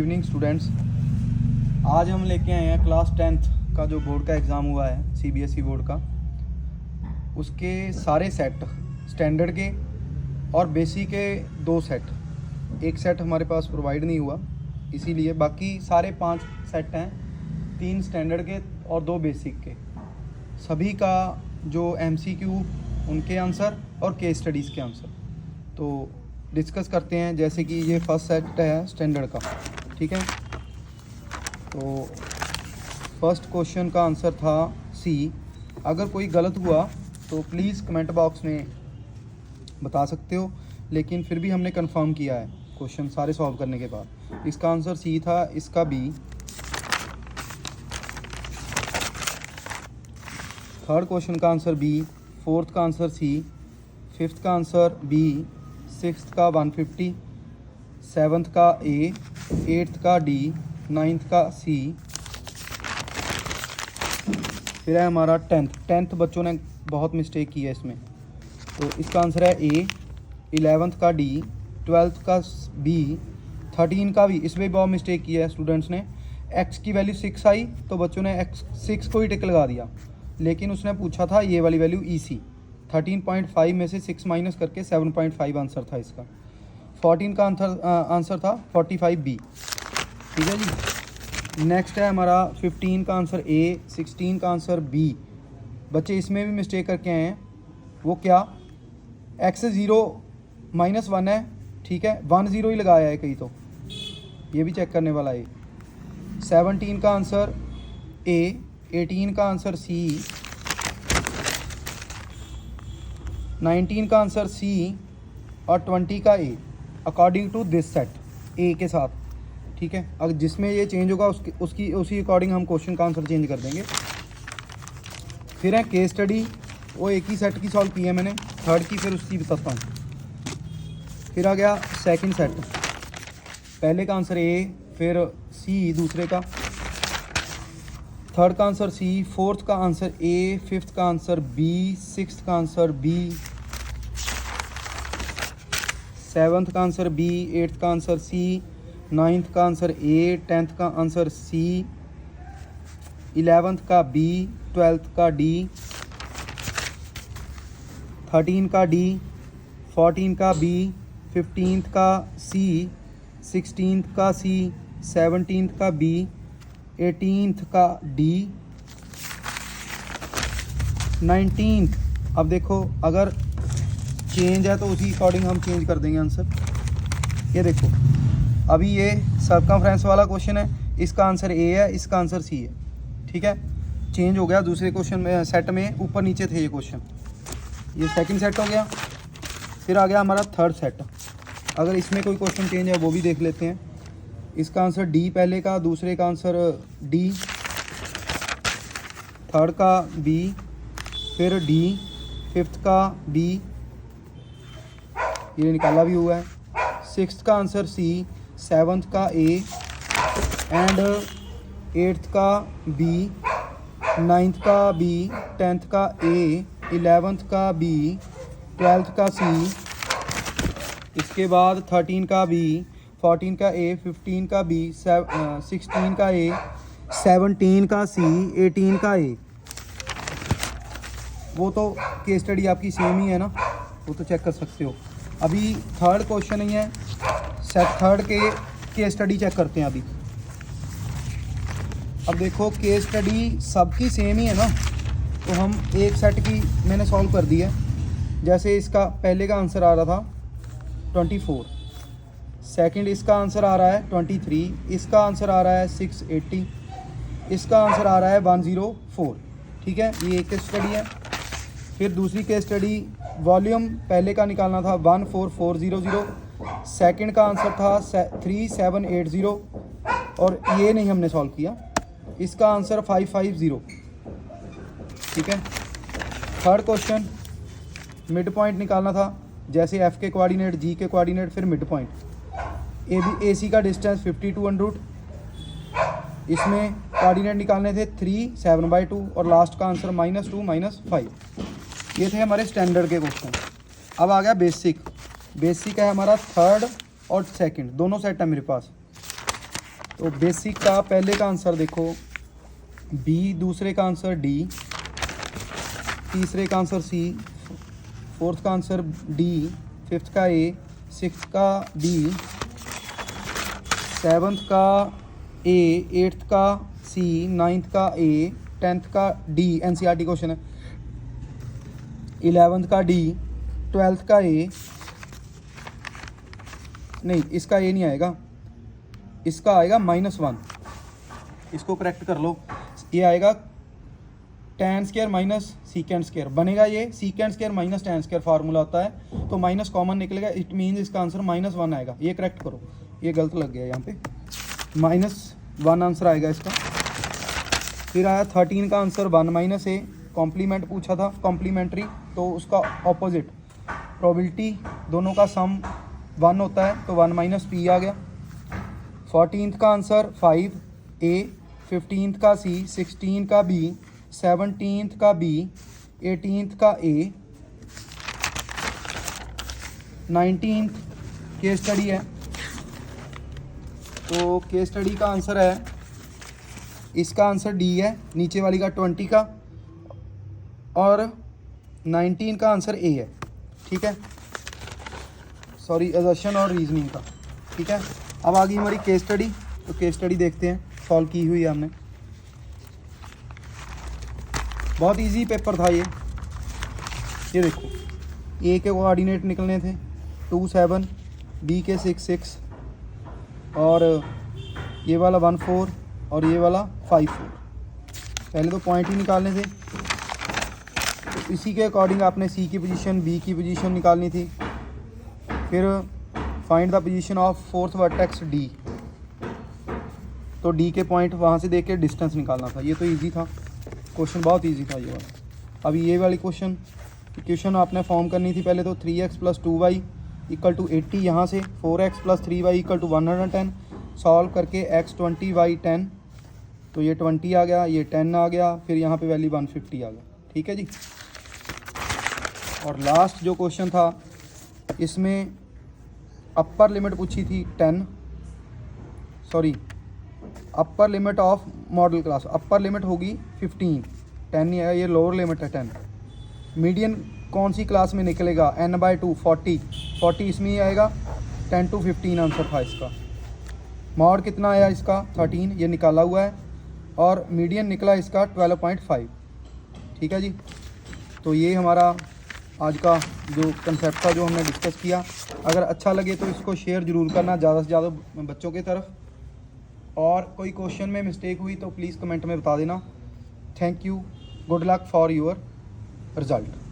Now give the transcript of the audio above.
Evening students, आज हम लेके आए हैं क्लास 10th का जो बोर्ड का एग्ज़ाम हुआ है सीबीएसई बोर्ड का, उसके सारे सेट स्टैंडर्ड के और बेसिक के 2 सेट। एक सेट हमारे पास प्रोवाइड नहीं हुआ, इसीलिए बाकी सारे 5 सेट हैं, 3 स्टैंडर्ड के और 2 बेसिक के। सभी का जो एमसीक्यू उनके आंसर और केस स्टडीज़ के आंसर तो डिस्कस करते हैं। जैसे कि ये फर्स्ट सेट है स्टैंडर्ड का, ठीक है। तो फर्स्ट क्वेश्चन का आंसर था सी। अगर कोई गलत हुआ तो प्लीज़ कमेंट बॉक्स में बता सकते हो, लेकिन फिर भी हमने कंफर्म किया है क्वेश्चन सारे सॉल्व करने के बाद। इसका आंसर सी था, इसका बी। थर्ड क्वेश्चन का आंसर बी, फोर्थ का आंसर सी, फिफ्थ का आंसर बी, सिक्स्थ का 150, सेवन्थ का ए, एट्थ का डी, नाइन्थ का सी, फिर है हमारा टेंथ बच्चों ने बहुत मिस्टेक की है इसमें, तो इसका आंसर है ए। 11th का डी, 12th का बी, 13 का भी, इसमें भी बहुत मिस्टेक की है स्टूडेंट्स ने। एक्स की वैल्यू 6 आई तो बच्चों ने एक्स 6 को ही टिक लगा दिया, लेकिन उसने पूछा था ये वाली वैल्यू ई सी। 13.5 में से 6 माइनस करके 7.5 आंसर था इसका। 14 का आंसर था 45 बी, ठीक है जी। नेक्स्ट है हमारा 15 का आंसर ए, 16 का आंसर बी। बच्चे इसमें भी मिस्टेक करके आए हैं, वो क्या, एक्स 0 -1 है, ठीक है, 1 0 ही लगाया है कहीं, तो ये भी चेक करने वाला है। 17 का आंसर ए, 18 का आंसर सी, 19 का आंसर सी और 20 का A, according to this set A के साथ, ठीक है। अगर जिसमें ये चेंज होगा उसी अकॉर्डिंग हम क्वेश्चन का आंसर चेंज कर देंगे। फिर है केस स्टडी, वो एक ही सेट की सॉल्व की है मैंने, थर्ड की फिर उसकी बताता हूँ। फिर आ गया सेकंड सेट, पहले का आंसर ए, फिर सी दूसरे का, थर्ड का आंसर सी, फोर्थ का आंसर ए, फिफ्थ का आंसर बी, सिक्स्थ का आंसर बी, सेवन्थ का आंसर बी, एट्थ का आंसर सी, नाइन्थ का आंसर ए, 10th का आंसर सी, 11th का बी, 12th का डी, 13 का डी, 14 का बी, 15th का सी, 16th का सी, 17th का बी, 18th का डी, 19th। अब देखो अगर चेंज है तो उसी अकॉर्डिंग हम चेंज कर देंगे आंसर। ये देखो अभी ये सर्कमफ्रेंस वाला क्वेश्चन है, इसका आंसर ए है, इसका आंसर सी है, ठीक है। चेंज हो गया दूसरे क्वेश्चन में, सेट में ऊपर नीचे थे ये क्वेश्चन। ये सेकंड सेट हो गया। फिर आ गया हमारा थर्ड सेट। अगर इसमें कोई क्वेश्चन चेंज है वो भी देख लेते हैं। इसका आंसर डी पहले का, दूसरे का आंसर डी, थर्ड का बी, फिर डी, फिफ्थ का बी, ये निकाला भी हुआ है, सिक्स्थ का आंसर सी, सेवन्थ का ए एंड एट्थ का बी, नाइन्थ का बी, 10th का ए, 11th का बी, 12th का सी, इसके बाद 13 का बी, 14 का ए, 15 का बी, 16 का ए, 17 का सी, 18 का ए। वो तो केस स्टडी आपकी सेम ही है ना, वो तो चेक कर सकते हो। अभी थर्ड क्वेश्चन ही है, सेट थर्ड के केस स्टडी चेक करते हैं अभी। अब देखो केस स्टडी सबकी सेम ही है ना, तो हम एक सेट की मैंने सॉल्व कर दी है। जैसे इसका पहले का आंसर आ रहा था 24, सेकंड इसका आंसर आ रहा है 23, इसका आंसर आ रहा है 680, इसका आंसर आ रहा है 104, ठीक है। ये एक केस स्टडी है। फिर दूसरी केस स्टडी, वॉल्यूम पहले का निकालना था 14400, सेकंड का आंसर था 3780 और ये नहीं हमने सॉल्व किया, इसका आंसर 550, ठीक है। थर्ड क्वेश्चन, मिड पॉइंट निकालना था, जैसे एफ के कोऑर्डिनेट, जी के कोऑर्डिनेट, फिर मिड पॉइंट। ए सी का डिस्टेंस 52 इसमें कोऑर्डिनेट निकालने थे 3, 7/2 और लास्ट का आंसर -2 -5। ये थे हमारे स्टैंडर्ड के क्वेश्चन। अब आ गया बेसिक। बेसिक है हमारा थर्ड और सेकंड, दोनों सेट है मेरे पास। तो बेसिक का पहले का आंसर देखो बी, दूसरे का आंसर डी, तीसरे का आंसर सी, फोर्थ का आंसर डी, फिफ्थ का ए, सिक्स्थ का बी, सेवन्थ का ए, एट्थ का सी, नाइन्थ का ए, टेंथ का डी, एनसीईआरटी क्वेश्चन है, 11th का डी, 12th का ए, नहीं इसका ए नहीं आएगा, इसका आएगा -1, इसको करेक्ट कर लो। ये आएगा tan square minus secant square बनेगा, ये secant square minus tan square formula होता है, तो माइनस कॉमन निकलेगा, इट मीन्स इसका आंसर -1 आएगा। ये करेक्ट करो, ये गलत लग गया यहाँ पे, -1 आंसर आएगा इसका। फिर आया 13 का आंसर 1 - a, कॉम्प्लीमेंट पूछा था, कॉम्प्लीमेंट्री, तो उसका ऑपोजिट प्रोबेबिलिटी दोनों का सम 1 होता है, तो 1 - p आ गया। 14th का आंसर 5a, 15th का c, 16 का b, 17th का b, 18th का a, 19th केस स्टडी है, तो केस स्टडी का आंसर है, इसका आंसर डी है, नीचे वाली का 20 का, और 19 का आंसर ए है। ठीक है, सॉरी असर्शन और रीजनिंग का। ठीक है, अब आ गई हमारी केस स्टडी, तो केस स्टडी देखते हैं, सॉल्व की हुई है हमने। बहुत इजी पेपर था ये देखो, ए के कोऑर्डिनेट निकलने थे 2 7, बी के 6 6, और ये वाला 1 4 और ये वाला 5 4। पहले तो पॉइंट ही निकालने थे, तो इसी के अकॉर्डिंग आपने सी की पोजीशन, बी की पोजीशन निकालनी थी, फिर find the position of fourth vertex D, तो डी के पॉइंट वहाँ से देख के डिस्टेंस निकालना था। ये तो इजी था क्वेश्चन, बहुत इजी था ये वाला। अभी ये वाली क्वेश्चन आपने फॉर्म करनी थी पहले, तो 3x + 2y = 80, यहाँ से 4x + 3y = 110, सॉल्व करके x 20 y 10, तो ये 20 आ गया, ये 10 आ गया, फिर यहाँ पे वैल्यू 150 आ गया। ठीक है जी। और लास्ट जो क्वेश्चन था, इसमें अपर लिमिट पूछी थी 10, sorry upper limit of model class, upper limit होगी 15, 10 नहीं आएगा, ये लोअर लिमिट है 10। मीडियन कौन सी क्लास में निकलेगा, n/2 40 इसमें ही आएगा, 10 to 15 आंसर था इसका। मॉड कितना आया इसका 13, ये निकाला हुआ है, और मीडियन निकला इसका 12.5। ठीक है जी, तो ये हमारा आज का जो कंसेप्ट था, जो हमने डिस्कस किया। अगर अच्छा लगे तो इसको शेयर ज़रूर करना ज़्यादा से ज़्यादा बच्चों की तरफ, और कोई क्वेश्चन में मिस्टेक हुई तो प्लीज़ कमेंट में बता देना। Thank you, good luck for your result.